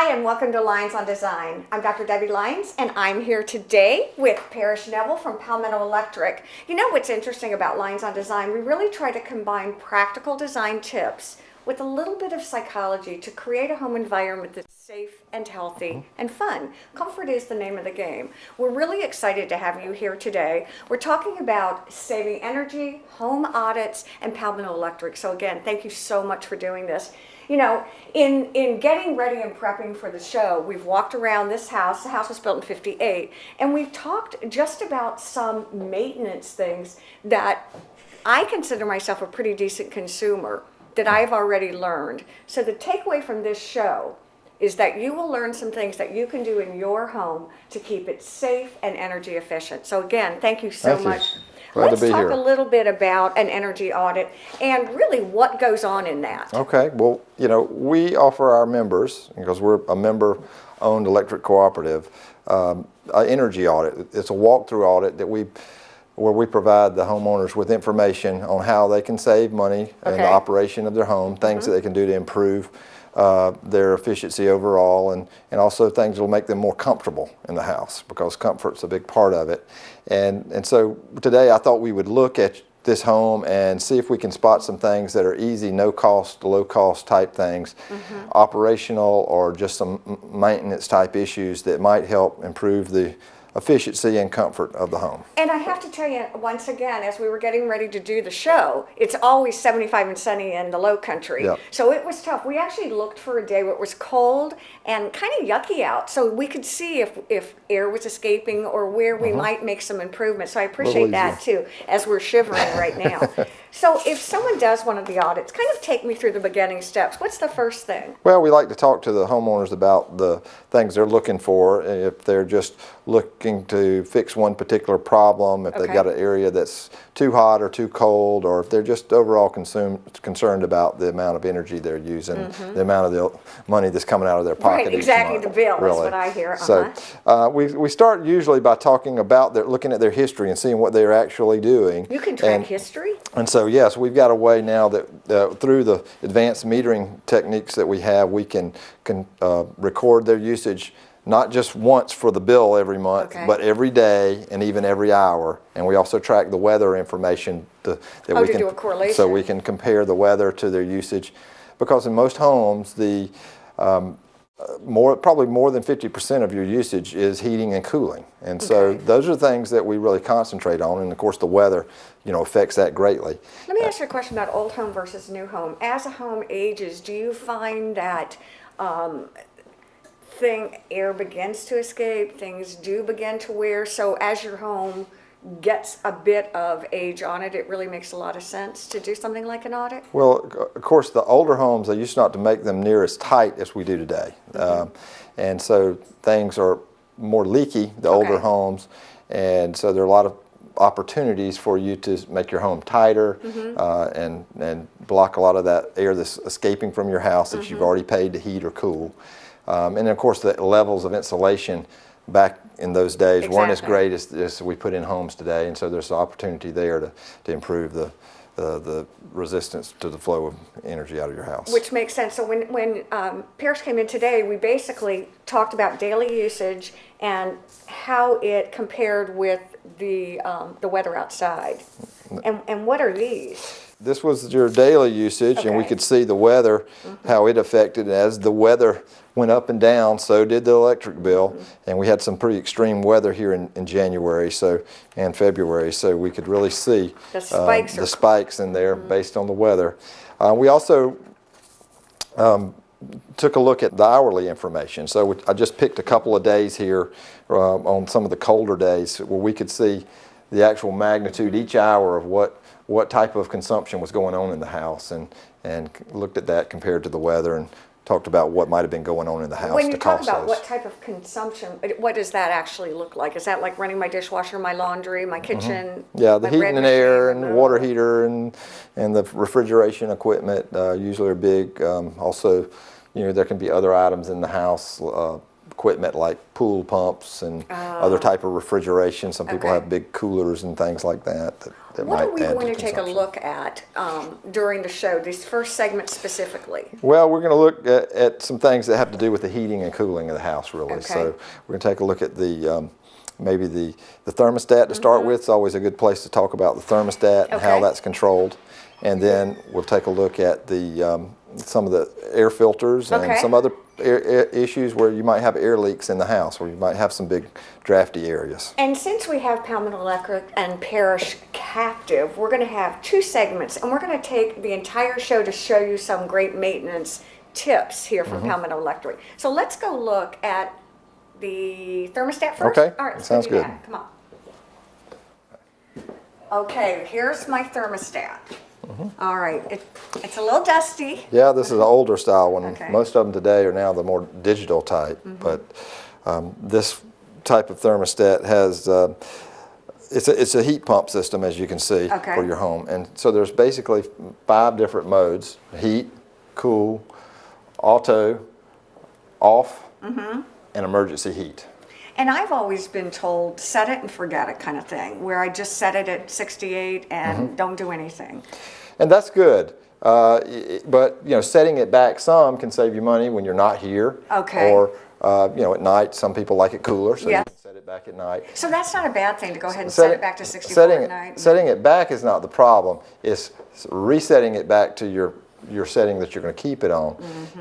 Hi, and welcome to Lynes on Design. I'm Dr. Debbie Lynes, and I'm here today with Parrish Neville from Palmetto Electric. You know what's interesting about Lynes on Design? We really try to combine practical design tips with a little bit of psychology to create a home environment that's safe and healthy and fun. Comfort is the name of the game. We're really excited to have you here today. We're talking about saving energy, home audits, and Palmetto Electric. So again, thank you so much for doing this. You know, in getting ready and prepping for the show, we've walked around this house. The house was built in '58, and we've talked just about some maintenance things that I consider myself a pretty decent consumer that I've already learned. So the takeaway from this show is that you will learn some things that you can do in your home to keep it safe and energy efficient. So again, thank you so much. Let's talk a little bit about an energy audit and really what goes on in that. Okay, well, you know, we offer our members, because we're a member-owned electric cooperative, an energy audit. It's a walkthrough audit that where we provide the homeowners with information on how they can save money in the operation of their home, things that they can do to improve their efficiency overall, and also things that will make them more comfortable in the house, because comfort's a big part of it. And so today I thought we would look at this home and see if we can spot some things that are easy, no cost, low cost type things, operational or just some maintenance type issues that might help improve the efficiency and comfort of the home. And I have to tell you, once again, as we were getting ready to do the show, it's always 75 and sunny in the low country. Yep. So it was tough. We actually looked for a day where it was cold and kind of yucky out, so we could see if air was escaping or where we might make some improvements. So I appreciate that too, as we're shivering right now. So if someone does one of the audits, kind of take me through the beginning steps. What's the first thing? Well, we like to talk to the homeowners about the things they're looking for. If they're just looking to fix one particular problem, if they've got an area that's too hot or too cold, or if they're just overall concerned about the amount of energy they're using, the amount of the money that's coming out of their pocket. Right, exactly, each month, the bill, really. That's what I hear. So we start usually by talking about looking at their history and seeing what they're actually doing. You can track history? And so, yes, we've got a way now that through the advanced metering techniques that we have, we can record their usage not just once for the bill every month, but every day and even every hour. And we also track the weather information to do a correlation. So we can compare the weather to their usage. Because in most homes, the probably more than 50% of your usage is heating and cooling. And so those are things that we really concentrate on. And of course the weather, you know, affects that greatly. Let me ask you a question about old home versus new home. As a home ages, do you find that air begins to escape, things do begin to wear? So as your home gets a bit of age on it, it really makes a lot of sense to do something like an audit? Well, of course, the older homes, they used not to make them near as tight as we do today. And so things are more leaky, the older homes, and so there are a lot of opportunities for you to make your home tighter and block a lot of that air that's escaping from your house that you've already paid to heat or cool. And of course, the levels of insulation back in those days weren't as great as we put in homes today, and so there's an opportunity there to improve the resistance to the flow of energy out of your house. Which makes sense. So when Parrish came in today, we basically talked about daily usage and how it compared with the weather outside. And what are these? This was your daily usage, and we could see the weather, how it affected. As the weather went up and down, so did the electric bill. And we had some pretty extreme weather here in January and February, so we could really see the spikes in there based on the weather. We also took a look at the hourly information. So I just picked a couple of days here on some of the colder days where we could see the actual magnitude each hour of what type of consumption was going on in the house, and looked at that compared to the weather and talked about what might have been going on in the house. When you talk about what type of consumption, what does that actually look like? Is that like running my dishwasher, my laundry, my kitchen? Yeah, the heating and air and water heater and the refrigeration equipment usually are big. Also, you know, there can be other items in the house, equipment like pool pumps and other type of refrigeration. Some people Okay. have big coolers and things like that that What might are we add going to take a consumption. look at during the show, these first segments specifically? Well, we're going to look at some things that have to do with the heating and cooling of the house, really. Okay. So we're going to take a look at the maybe the thermostat to start with. It's always a good place to talk about the thermostat and how Okay. that's controlled. And then we'll take a look at the some of the air filters and Okay. some other issues where you might have air leaks in the house, where you might have some big drafty areas. And since we have Palmetto Electric and Parish Captive, we're going to have two segments, and we're going to take the entire show to show you some great maintenance tips here from Palmetto Electric. So let's go look at the thermostat first. Okay, All right, let's sounds go do good. that. Come on. Okay, here's my thermostat. All right, it's a little dusty. Yeah, this is an older style one. Okay. Most of them today are now the more digital type, but this type of thermostat has it's a heat pump system, as you can see, Okay. for your home. And so there's basically 5 different modes: heat, cool, auto, off, and emergency heat. And I've always been told, set it and forget it kind of thing, where I just set it at 68 and don't do anything. And that's good. But you know, setting it back some can save you money when you're not here. Okay. Or you know, at night, some people like it cooler, so Yeah. you can set it back at night. So that's not a bad thing to go ahead and set it back to 64 setting at night. Setting it back is not the problem. It's resetting it back to your setting that you're going to keep it on.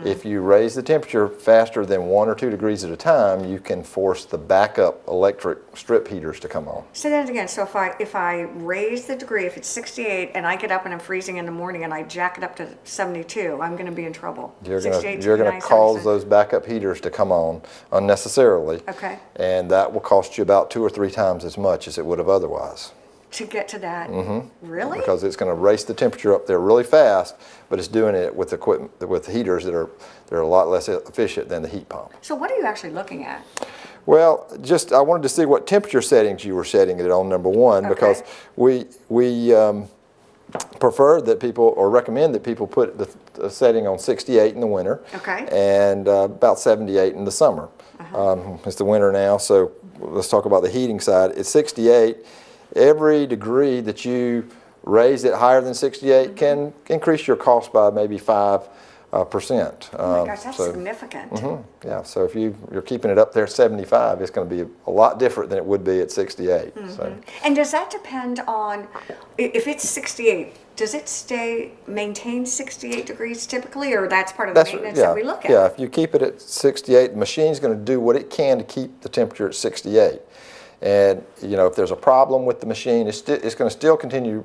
If you raise the temperature faster than 1 or 2 degrees at a time, you can force the backup electric strip heaters to come on. Say that again. So if I raise the degree, if it's 68 and I get up and I'm freezing in the morning and I jack it up to 72, I'm going to be in trouble. You're 68, going to 69, cause 77. those backup heaters to come on unnecessarily. Okay. And that will cost you about 2 or 3 times as much as it would have otherwise. To get to that. Really? Because it's going to raise the temperature up there really fast, but it's doing it with equipment, with heaters that are a lot less efficient than the heat pump. So what are you actually looking at? Well, just I wanted to see what temperature settings you were setting it on, number one, Okay. because we prefer that people, or recommend that people put the setting on 68 in the winter. Okay. And about 78 in the summer. It's the winter now, so let's talk about the heating side. It's 68. Every degree that you raise it higher than 68 can increase your cost by maybe 5%. Oh my gosh, that's significant. Yeah, so if you're keeping it up there at 75, it's going to be a lot different than it would be at 68. So. And does that depend on, if it's 68, does it maintain 68 degrees typically, or that's part of the maintenance that we look at? Yeah, if you keep it at 68, the machine's going to do what it can to keep the temperature at 68. And you know, if there's a problem with the machine, it's going to still continue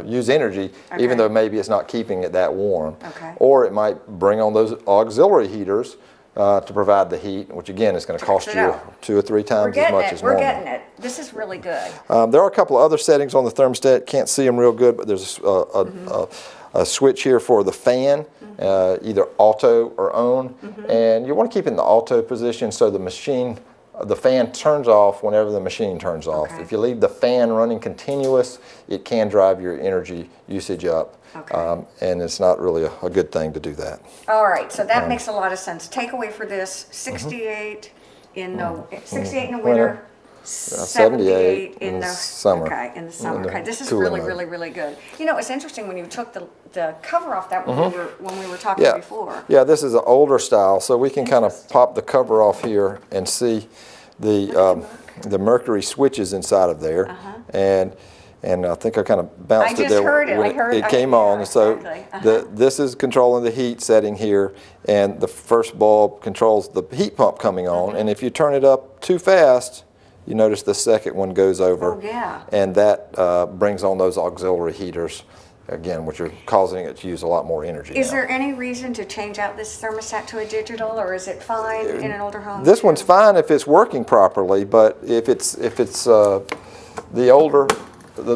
use energy, even Okay. though maybe it's not keeping it that warm. Okay. Or it might bring on those auxiliary heaters to provide the heat, which again is going to cost it you out. 2 or 3 We're times as getting much it. as We're normal. getting it. This is really good. There are a couple of other settings on the thermostat. Can't see them real good, but there's a switch here for the fan, either auto or on. And you want to keep it in the auto position so the fan turns off whenever the machine turns off. Okay. If you leave the fan running continuous, it can drive your energy usage up. Okay. And it's not really a good thing to do that. All right, so that makes a lot of sense. Takeaway for this, 68 in the 68 in the winter, 78 in the summer. Okay, in the summer. In the Okay, this is cooler really, mode. really, really good. You know, it's interesting when you took the cover off that when we were talking Yeah, before. yeah. This is an older style, so we can kind of pop the cover off here and see the mercury switches inside of there, and I think I kind of bounced I it just there heard it. when I heard it it. came Yeah, on. And so exactly. this is controlling the heat setting here, and the first bulb controls the heat pump coming on. And if you turn it up too fast, you notice the second one goes over, Oh, yeah. and that brings on those auxiliary heaters. Again, which are causing it to use a lot more energy. Is now. there any reason to change out this thermostat to a digital, or is it fine in an older home? This one's fine if it's working properly, but if it's the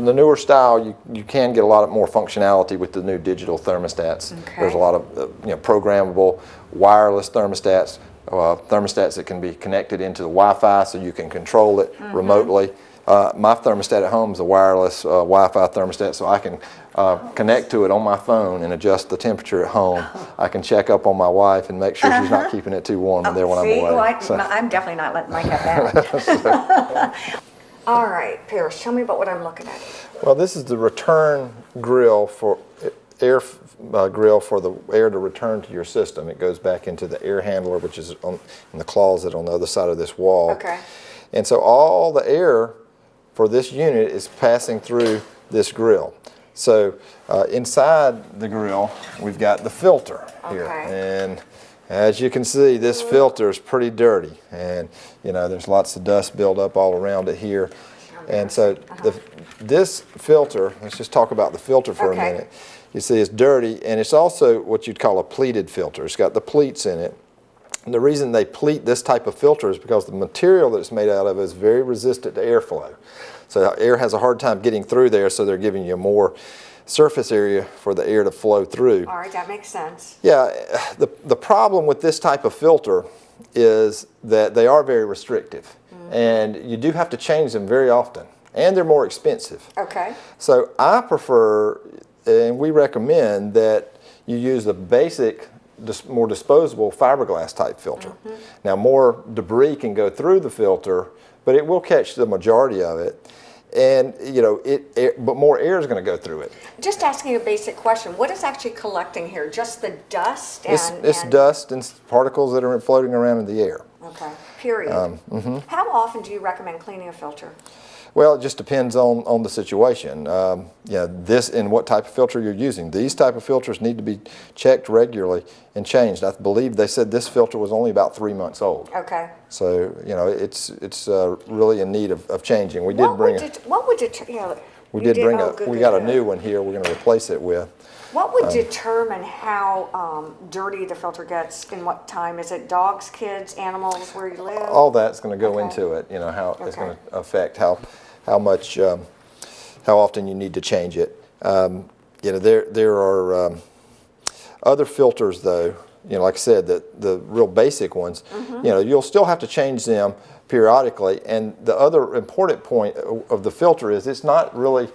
newer style, you can get a lot more functionality with the new digital thermostats. Okay. There's a lot of programmable wireless thermostats, thermostats that can be connected into the Wi-Fi so you can control it remotely. My thermostat at home is a wireless Wi-Fi thermostat, so I can connect to it on my phone and adjust the temperature at home. I can check up on my wife and make sure she's not keeping it too warm in there when I'm away. Well, I'm definitely not letting Mike have that. All right, Paris, tell me about what I'm looking at. Well, this is the return grill for air grill for the air to return to your system. It goes back into the air handler, which is in the closet on the other side of this wall. Okay. And so all the air for this unit is passing through this grill. So inside the grill, we've got the filter here. Okay. And as you can see, this filter is pretty dirty, and you know there's lots of dust built up all around it here. And so this filter, let's just talk about the filter for a minute. You see it's dirty, and it's also what you'd call a pleated filter. It's got the pleats in it. And the reason they pleat this type of filter is because the material that it's made out of is very resistant to airflow. So air has a hard time getting through there, so they're giving you more surface area for the air to flow through. All right, that makes sense. Yeah, the problem with this type of filter is that they are very restrictive, and you do have to change them very often, and they're more expensive. Okay. So I prefer, and we recommend that you use a basic, more disposable fiberglass type filter. Now more debris can go through the filter, but it will catch the majority of it. And you know, but more air is going to go through it. Just asking a basic question, what is actually collecting here? Just the dust? It's dust and particles that are floating around in the air. Okay, period. How often do you recommend cleaning a filter? Well, it just depends on the situation. Yeah, this and what type of filter you're using. These type of filters need to be checked regularly and changed. I believe they said this filter was only about 3 months old. Okay. So you know it's really in need of changing. We did bring we got a new one here. We're going to replace it with. What would determine how dirty the filter gets in what time? Is it dogs, kids, animals, where you live? All that's going to go into it. You know how it's going to affect how much how often you need to change it. You know there are other filters though. You know, like I said, the real basic ones. You know, you'll still have to change them periodically. And the other important point of the filter is it's not really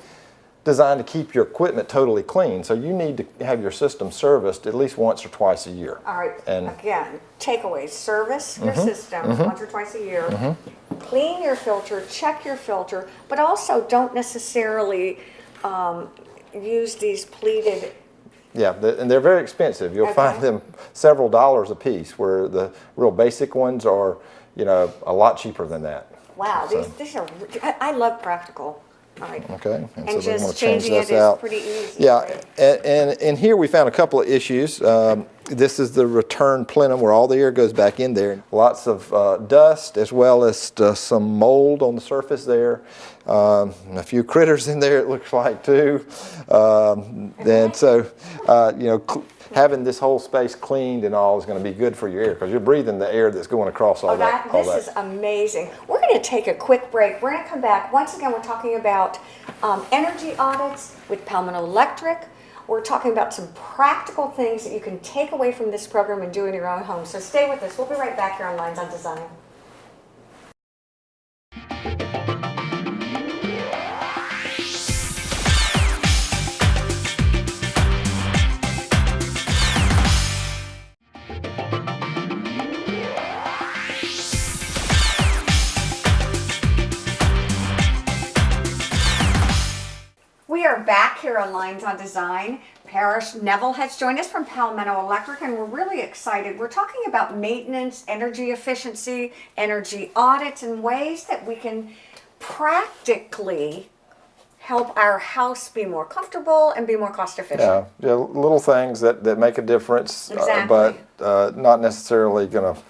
designed to keep your equipment totally clean. So you need to have your system serviced at least once or twice a year. All right, and again, takeaways, service your system once or twice a year, clean your filter, check your filter, but also don't necessarily use these pleated. Yeah, and they're very expensive. You'll find them several dollars a piece, where the real basic ones are, you know, a lot cheaper than that. Wow, these are, I love practical. All right. Okay, and so just changing it is pretty easy. Yeah, and here we found a couple of issues. This is the return plenum where all the air goes back in there. Lots of dust, as well as some mold on the surface there. A few critters in there, it looks like, too. And so, you know, having this whole space cleaned and all is going to be good for your air, because you're breathing the air that's going across all that. This is amazing. We're going to take a quick break. We're going to come back. Once again, we're talking about energy audits with Palmetto Electric. We're talking about some practical things that you can take away from this program and do in your own home. So stay with us. We'll be right back here on Lynes on Design. We are back here on Lynes on Design. Parrish Neville has joined us from Palmetto Electric, and we're really excited. We're talking about maintenance, energy efficiency, energy audits, and ways that we can practically help our house be more comfortable and be more cost efficient. Yeah, little things that make a difference, Exactly. but not necessarily going to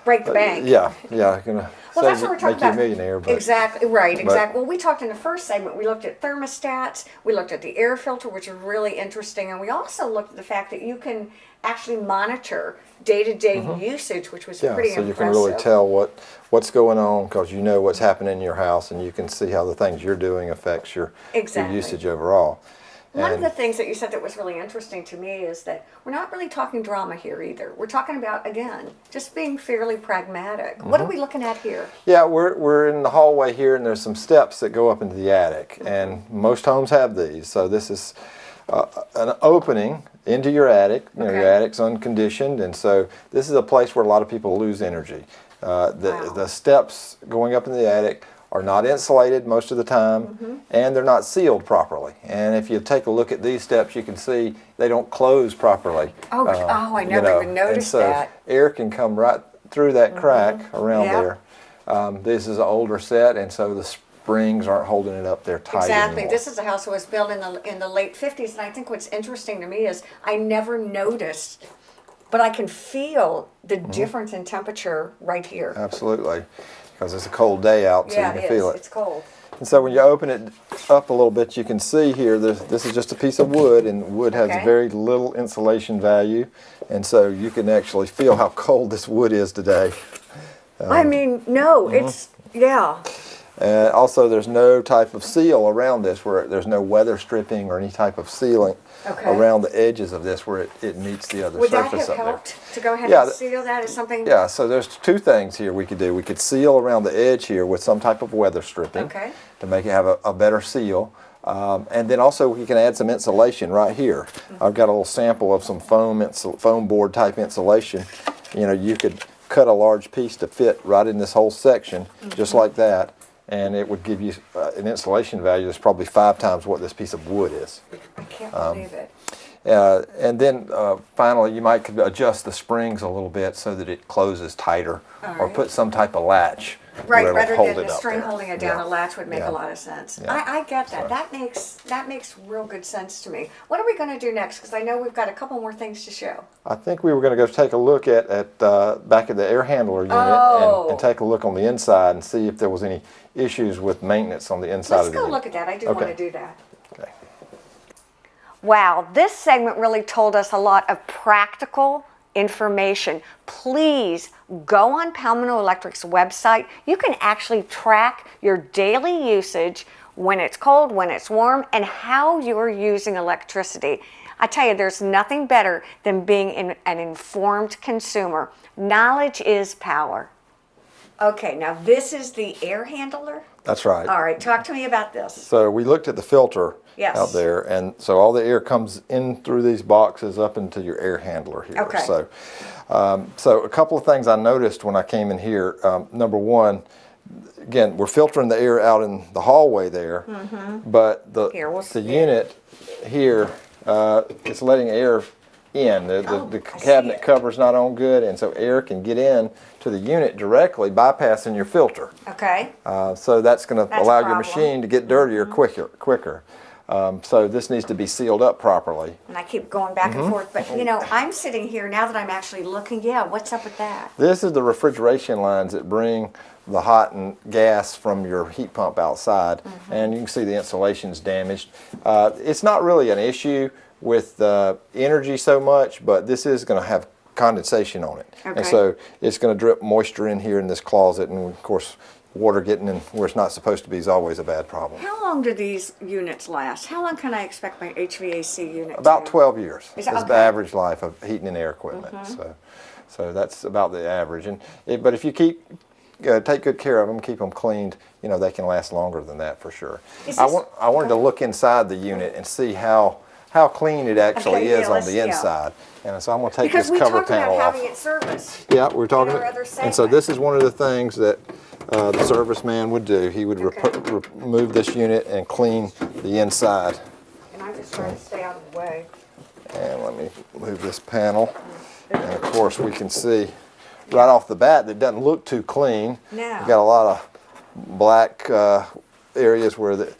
break the bank. Yeah, going to Well, that's what we're talking make you a about. millionaire. But, Exactly, right, exactly. Well, we talked in the first segment, we looked at thermostats, we looked at the air filter, which is really interesting, and we also looked at the fact that you can actually monitor day-to-day usage, which was pretty so impressive. you can really tell what's going on, because you know what's happening in your house, and you can see how the things you're doing affects your Exactly. usage overall. One of the things that you said that was really interesting to me is that we're not really talking drama here either. We're talking about, again, just being fairly pragmatic. What are we looking at here? Yeah, we're in the hallway here, and there's some steps that go up into the attic, and most homes have these. So this is an opening into your attic. You know, your attic's unconditioned, and so this is a place where a lot of people lose energy. The steps going up in the attic are not insulated most of the time, and they're not sealed properly. And if you take a look at these steps, you can see they don't close properly. Oh, I never even noticed that. Air can come right through that crack around there. This is an older set, and so the springs aren't holding it up there tight Exactly. anymore. This is a house that was built in the late 50s, and I think what's interesting to me is I never noticed, but I can feel the difference in temperature right here. Absolutely, because it's a cold day out, so you can feel it. It's cold. And so when you open it up a little bit, you can see here, this is just a piece of wood, and wood has very little insulation value, and so you can actually feel how cold this wood is today. I mean, no, it's, Also, there's no type of seal around this, where there's no weather stripping or any type of sealing around the edges of this where it meets the other Would that surface have up there. helped to go ahead and seal that as something? Yeah, so there's two things here we could do. We could seal around the edge here with some type of weather stripping to make it have a better seal. And then also we can add some insulation right here. I've got a little sample of some foam board type insulation. You know, you could cut a large piece to fit right in this whole section, just like that, and it would give you an insulation value that's probably 5 times what this piece of wood is. I can't believe it. And then finally, you might adjust the springs a little bit so that it closes tighter, or put some type of latch Right, where rather it'll hold than it the up string there. holding it down, a latch would make a lot of sense. I get that. That makes real good sense to me. What are we going to do next? Because I know we've got a couple more things to show. I think we were going to go take a look at back at the air handler unit and take a look on the inside and see if there was any issues with maintenance on the inside Let's of the go unit. look at that. I do want to do that. Okay. Wow, this segment really told us a lot of practical information. Please go on Palmetto Electric's website. You can actually track your daily usage, when it's cold, when it's warm, and how you're using electricity. I tell you, there's nothing better than being an informed consumer. Knowledge is power. Okay, now this is the air handler? That's right. All right, talk to me about this. So we looked at the filter out there, and so all the air comes in through these boxes up into your air handler here. Okay. So a couple of things I noticed when I came in here. Number one, again, we're filtering the air out in the hallway there, but the unit here, it's letting air in. The cabinet cover's not on good, and so air can get in to the unit directly, bypassing your filter. Okay. So that's going to allow your machine to get dirtier quicker. So this needs to be sealed up properly. And I keep going back and forth, but you know, I'm sitting here now that I'm actually looking. Yeah, what's up with that? This is the refrigeration lines that bring the hot and gas from your heat pump outside, and you can see the insulation's damaged. It's not really an issue with energy so much, but this is going to have condensation on it. And so it's going to drip moisture in here in this closet, and of course water getting in where it's not supposed to be is always a bad problem. How long do these units last? How long can I expect my HVAC unit About to? 12 years is Okay. the average life of heating and air equipment. So that's about the average. But if you take good care of them, keep them cleaned, you know, they can last longer than that for sure. I wanted to look inside the unit and see how clean it actually is on the inside. And so I'm going to take this cover panel off. Because we talked about having it serviced. Yeah, we're talking. In our other And so this is one of the things that the serviceman would do. He would remove this unit and clean the inside. And I'm just trying to stay out of the way. And let me move this panel. And of course we can see right off the bat that it doesn't look too clean. No. You've got a lot of black areas where the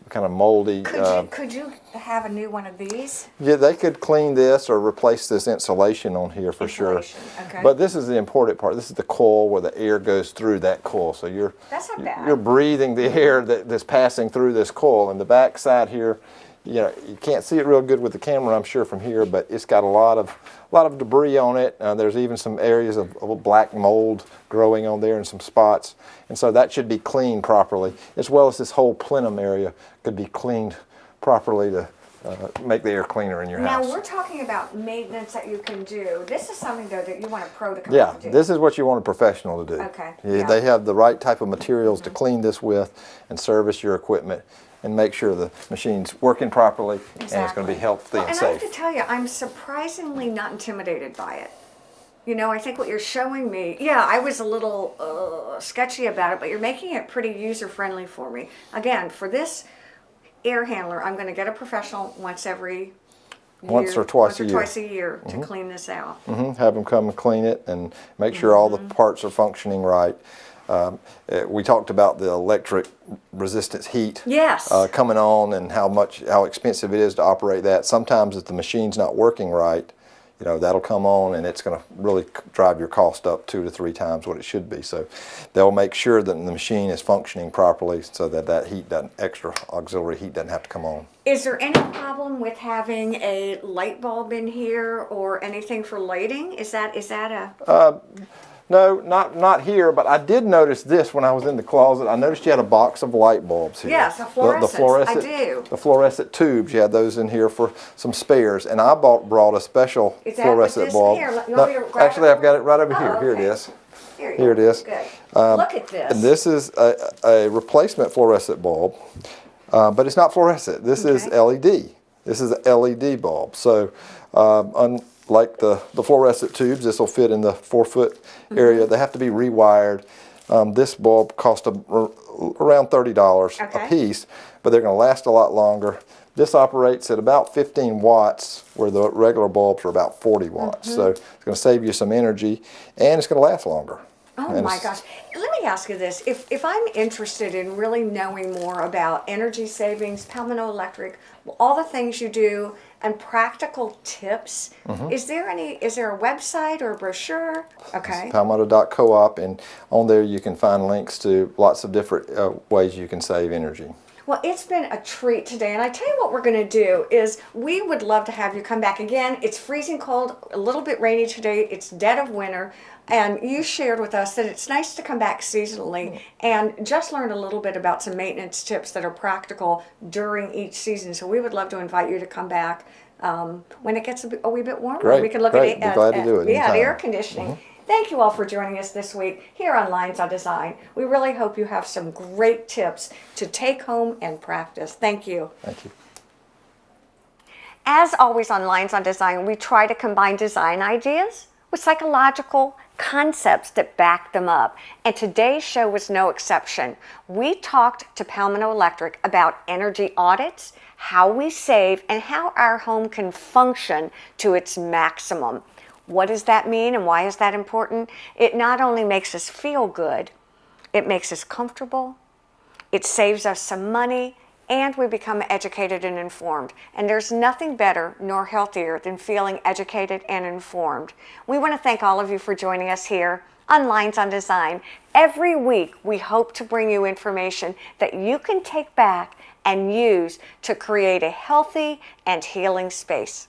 kind of moldy. Could you have a new one of these? Yeah, they could clean this or replace this insulation on here for sure. Okay. But this is the important part. This is the coil where the air goes through that coil. So That's not bad. you're breathing the air that's passing through this coil. And the back side here, you know, you can't see it real good with the camera, I'm sure, from here, but it's got a lot of debris on it. There's even some areas of black mold growing on there in some spots. And so that should be cleaned properly, as well as this whole plenum area could be cleaned properly to make the air cleaner in your Now house. we're talking about maintenance that you can do. This is something though that you want a pro to come Yeah, out and do. this is what you want a professional to do. Okay, Yeah, yeah. they have the right type of materials to clean this with and service your equipment and make sure the machine's working properly and it's going to be healthy Well, and and I have safe. to tell you, I'm surprisingly not intimidated by it. You know, I think what you're showing me, yeah, I was a little sketchy about it, but you're making it pretty user-friendly for me. Again, for this air handler, I'm going to get a professional once every Once year, or twice a year. twice a year to clean this out. Have them come and clean it and make sure all the parts are functioning right. We talked about the electric resistance heat Yes. coming on and how expensive it is to operate that. Sometimes if the machine's not working right, you know, that'll come on and it's going to really drive your cost up 2 to 3 times what it should be. So they'll make sure that the machine is functioning properly so that heat doesn't, extra auxiliary heat doesn't have to come on. Is there any problem with having a light bulb in here or anything for lighting? Is that a... No, not here, but I did notice this when I was in the closet. I noticed you had a box of light bulbs here. Yes, a fluorescent. I do. The fluorescent tubes, you had those in here for some spares. And I brought a special Is that fluorescent this bulb. here? You want me to grab Actually, it? I've got it right over Oh, here. Here it okay. is. Here Here it is. Good. Look at this. And this is a replacement fluorescent bulb, but it's not fluorescent. This is Okay. LED. This is an LED bulb. So unlike the fluorescent tubes, this will fit in the 4-foot area. They have to be rewired. This bulb cost around $30 Okay. a piece, but they're going to last a lot longer. This operates at about 15 watts, where the regular bulbs are about 40 watts. So it's going to save you some energy, and it's going to last longer. Oh And my it's- gosh. Let me ask you this. If I'm interested in really knowing more about energy savings, Palmetto Electric, all the things you do, and practical tips, is there a website or a brochure? Okay. Palmetto.coop, and on there you can find links to lots of different ways you can save energy. Well, it's been a treat today, and I tell you what we're going to do is we would love to have you come back again. It's freezing cold, a little bit rainy today. It's dead of winter, and you shared with us that it's nice to come back seasonally and just learn a little bit about some maintenance tips that are practical during each season. So we would love to invite you to come back when it gets a wee bit warmer. Great, We can look great. at Be glad to do it yeah, the anytime. air conditioning. Thank you all for joining us this week here on Lynes on Design. We really hope you have some great tips to take home and practice. Thank you. Thank you. As always on Lynes on Design, we try to combine design ideas with psychological concepts that back them up. And today's show was no exception. We talked to Palmetto Electric about energy audits, how we save, and how our home can function to its maximum. What does that mean and why is that important? It not only makes us feel good, it makes us comfortable, it saves us some money, and we become educated and informed. And there's nothing better nor healthier than feeling educated and informed. We want to thank all of you for joining us here on Lynes on Design. Every week, we hope to bring you information that you can take back and use to create a healthy and healing space.